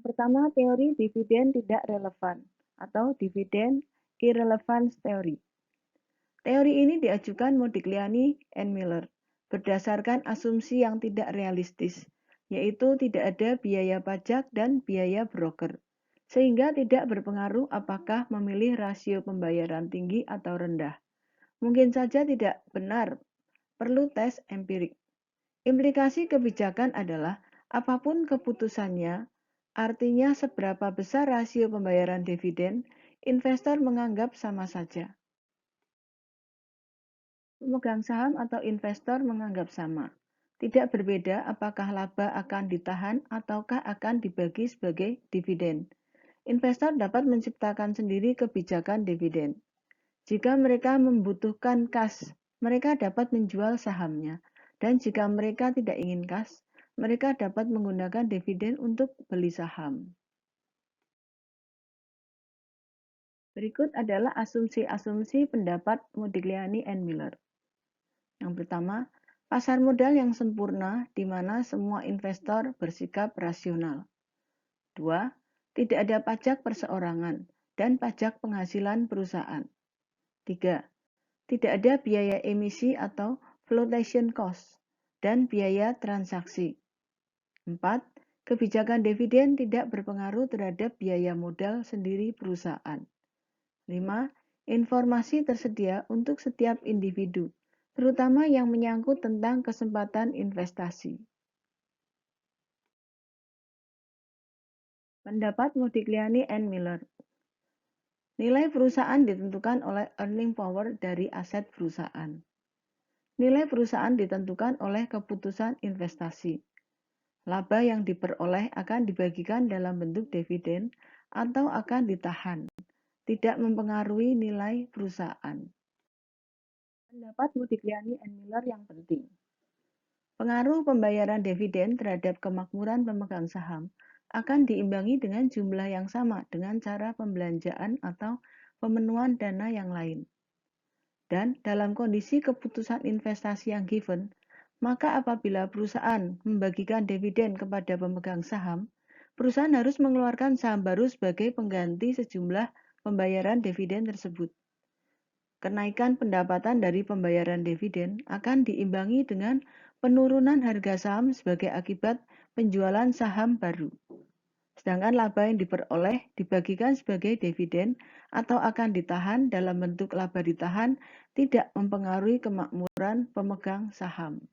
pertama, teori dividen tidak relevan atau dividen irrelevance theory. Teori ini diajukan Modigliani and Miller berdasarkan asumsi yang tidak realistis, yaitu tidak ada biaya pajak dan biaya broker, sehingga tidak berpengaruh apakah memilih rasio pembayaran tinggi atau rendah. Mungkin saja tidak benar, perlu tes empirik. Implikasi kebijakan adalah apapun keputusannya, artinya seberapa besar rasio pembayaran dividen, investor menganggap sama saja. Pemegang saham atau investor menganggap sama. Tidak berbeda apakah laba akan ditahan ataukah akan dibagi sebagai dividen. Investor dapat menciptakan sendiri kebijakan dividen. Jika mereka membutuhkan kas, mereka dapat menjual sahamnya. Dan jika mereka tidak ingin kas, mereka dapat menggunakan dividen untuk beli saham. Berikut adalah asumsi-asumsi pendapat Modigliani and Miller. Yang pertama, pasar modal yang sempurna di mana semua investor bersikap rasional. 2. Tidak ada pajak perseorangan dan pajak penghasilan perusahaan. 3. Tidak ada biaya emisi atau flotation cost dan biaya transaksi. 4. Kebijakan dividen tidak berpengaruh terhadap biaya modal sendiri perusahaan. 5. Informasi tersedia untuk setiap individu, terutama yang menyangkut tentang kesempatan investasi. Pendapat Modigliani and Miller. Nilai perusahaan ditentukan oleh earning power dari aset perusahaan. Nilai perusahaan ditentukan oleh keputusan investasi. Laba yang diperoleh akan dibagikan dalam bentuk dividen atau akan ditahan, tidak mempengaruhi nilai perusahaan. Pendapat Modigliani and Miller yang penting. Pengaruh pembayaran dividen terhadap kemakmuran pemegang saham akan diimbangi dengan jumlah yang sama dengan cara pembelanjaan atau pemenuhan dana yang lain. Dan dalam kondisi keputusan investasi yang given, maka apabila perusahaan membagikan dividen kepada pemegang saham, perusahaan harus mengeluarkan saham baru sebagai pengganti sejumlah pembayaran dividen tersebut. Kenaikan pendapatan dari pembayaran dividen akan diimbangi dengan penurunan harga saham sebagai akibat penjualan saham baru. Sedangkan laba yang diperoleh dibagikan sebagai dividen atau akan ditahan dalam bentuk laba ditahan tidak mempengaruhi kemakmuran pemegang saham.